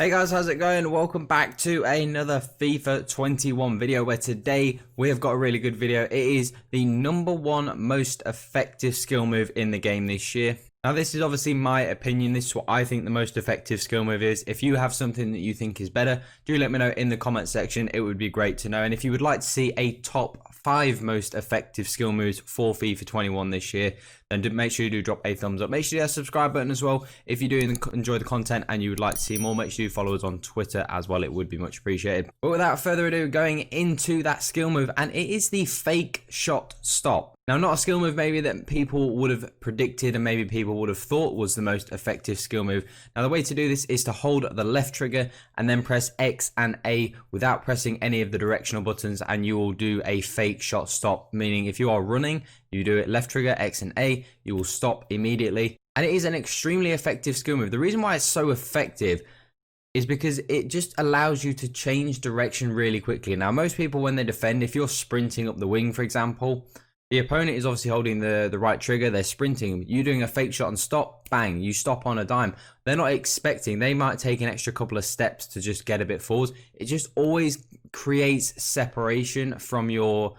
Hey guys, how's it going? Welcome back to another FIFA 21 video where today we have got a really good video. It is the #1 most effective skill move in the game this year. Now this is obviously my opinion. This is what I think the most effective skill move is. If you have something that you think is better, do let me know in the comment section. It would be great to know. And if you would like to see a top 5 most effective skill moves for FIFA 21 this year, then make sure you do drop a thumbs up. Make sure you hit that subscribe button as well. If you do enjoy the content and you would like to see more, make sure you follow us on Twitter as well. It would be much appreciated. But without further ado, going into that skill move, and it is the fake shot stop. Now, not a skill move maybe that people would have predicted and maybe people would have thought was the most effective skill move. Now, the way to do this is to hold the left trigger and then press X and A without pressing any of the directional buttons, and you will do a fake shot stop, meaning if you are running, you do it left trigger, X and A, you will stop immediately. And it is an extremely effective skill move. The reason why it's so effective is because it just allows you to change direction really quickly. Now, most people when they defend, if you're sprinting up the wing, for example, the opponent is obviously holding the right trigger, they're sprinting, you doing a fake shot and stop, bang, you stop on a dime. They're not expecting, they might take an extra couple of steps to just get a bit forward. It just always creates separation from your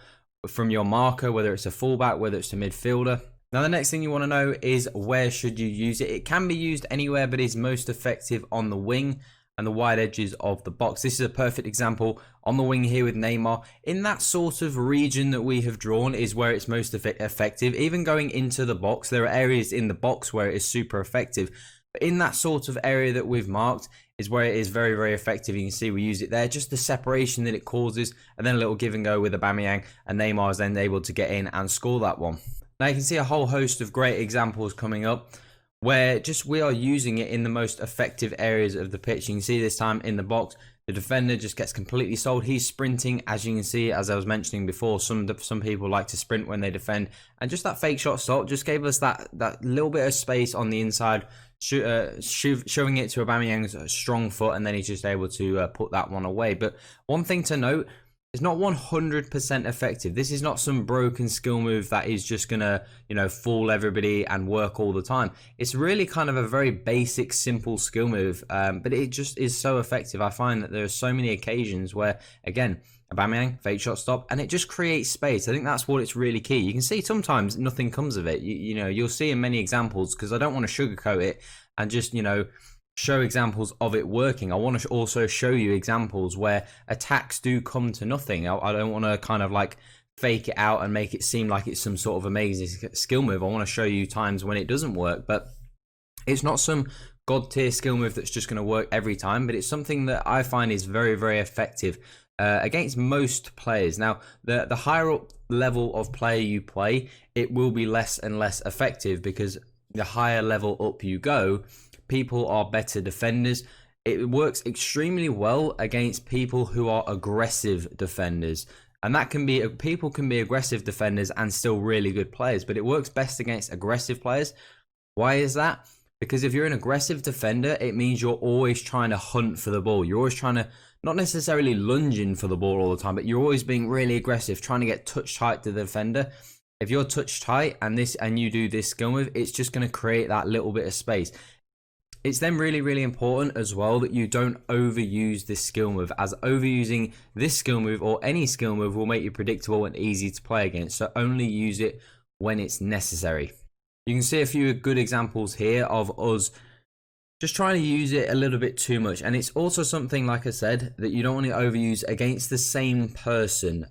marker, whether it's a fullback, whether it's a midfielder. Now the next thing you want to know is where should you use it. It can be used anywhere, but is most effective on the wing and the wide edges of the box. This is a perfect example on the wing here with Neymar. In that sort of region that we have drawn is where it's most effective. Even going into the box, there are areas in the box where it is super effective. But in that sort of area that we've marked is where it is very, very effective. You can see we use it there, just the separation that it causes, and then a little give and go with Aubameyang, and Neymar is then able to get in and score that one. Now you can see a whole host of great examples coming up where just we are using it in the most effective areas of the pitch. You can see this time in the box, the defender just gets completely sold. He's sprinting, as you can see, as I was mentioning before. Some people like to sprint when they defend, and just that fake shot stop just gave us that little bit of space on the inside, showing it to Aubameyang's strong foot, and then he's just able to put that one away. But one thing to note, it's not 100% effective. This is not some broken skill move that is just gonna, fool everybody and work all the time. It's really kind of a very basic, simple skill move, but it just is so effective. I find that there are so many occasions where, again, Aubameyang, fake shot stop, and it just creates space. I think that's what it's really key. You can see sometimes nothing comes of it. You'll see in many examples, because I don't want to sugarcoat it and just, show examples of it working. I want to also show you examples where attacks do come to nothing. I don't want to kind of like fake it out and make it seem like it's some sort of amazing skill move. I want to show you times when it doesn't work, but it's not some god tier skill move that's just going to work every time, but it's something that I find is very, very effective against most players. Now, the higher up level of player you play, it will be less and less effective, because the higher level up you go, people are better defenders. It works extremely well against people who are aggressive defenders, and that can be, people can be aggressive defenders and still really good players, but it works best against aggressive players. Why is that? Because if you're an aggressive defender, it means you're always trying to hunt for the ball. You're always trying to, not necessarily lunging for the ball all the time, but you're always being really aggressive, trying to get touch tight to the defender. If you're touch tight and you do this skill move, it's just going to create that little bit of space. It's then really, really important as well that you don't overuse this skill move, as overusing this skill move or any skill move will make you predictable and easy to play against. So only use it when it's necessary. You can see a few good examples here of us just trying to use it a little bit too much. And it's also something, like I said, that you don't want to overuse against the same person.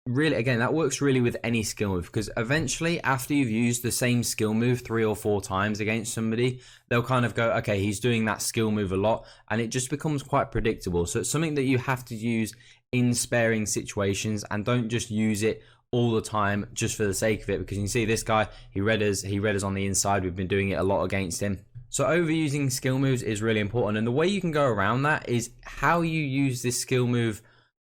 Really, again, that works really with any skill move, because eventually after you've used the same skill move 3 or 4 times against somebody, they'll kind of go, okay, he's doing that skill move a lot, and it just becomes quite predictable. So it's something that you have to use in sparing situations, and don't just use it all the time just for the sake of it, because you can see this guy, he read us on the inside. We've been doing it a lot against him. So overusing skill moves is really important, and the way you can go around that is how you use this skill move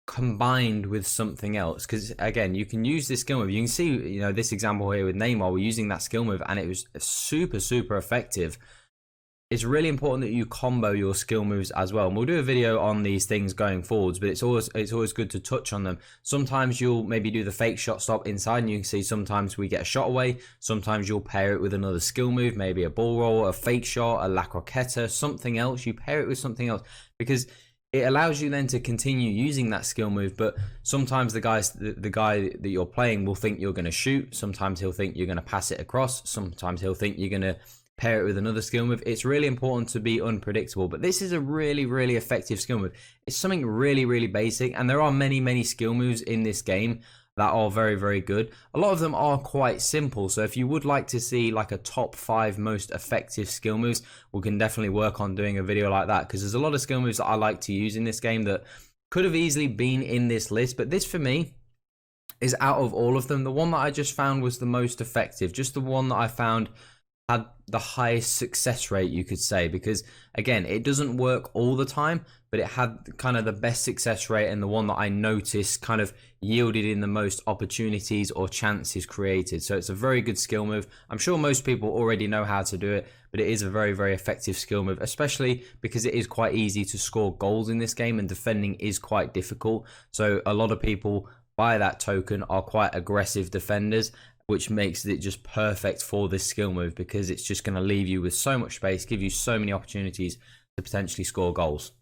combined with something else. Because again, you can use this skill move. You can see, this example here with Neymar, we're using that skill move and it was super, super effective. it's really important that you combo your skill moves as well. And we'll do a video on these things going forwards, but it's always good to touch on them. Sometimes you'll maybe do the fake shot stop inside, and you can see sometimes we get a shot away. Sometimes you'll pair it with another skill move, maybe a ball roll, a fake shot, a la croqueta, something else. You pair it with something else because it allows you then to continue using that skill move. But sometimes the guy that you're playing will think you're going to shoot. Sometimes he'll think you're going to pass it across. Sometimes he'll think you're going to pair it with another skill move. It's really important to be unpredictable, but this is a really effective skill move. It's something really basic, and there are many skill moves in this game that are very good. A lot of them are quite simple, so if you would like to see like a top 5 most effective skill moves, we can definitely work on doing a video like that, because there's a lot of skill moves that I like to use in this game that could have easily been in this list, but this for me is out of all of them, the one that I just found was the most effective, just the one that I found had the highest success rate, you could say, because again, it doesn't work all the time, but it had kind of the best success rate, and the one that I noticed kind of yielded in the most opportunities or chances created. So it's a very good skill move. I'm sure most people already know how to do it, but it is a very effective skill move, especially because it is quite easy to score goals in this game, and defending is quite difficult. So a lot of people buy that token are quite aggressive defenders, which makes it just perfect for this skill move, because it's just going to leave you with so much space, give you so many opportunities to potentially score goals.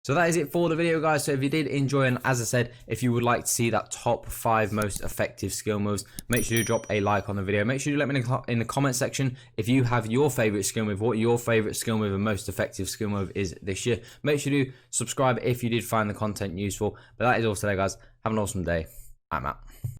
So that is it for the video, guys. So if you did enjoy, and as I said, if you would like to see that top 5 most effective skill moves, make sure you drop a like on the video. Make sure you let me know in the comment section if you have your favorite skill move, what your favorite skill move and most effective skill move is this year. Make sure you subscribe if you did find the content useful. But that is all today, guys. Have an awesome day. I'm out.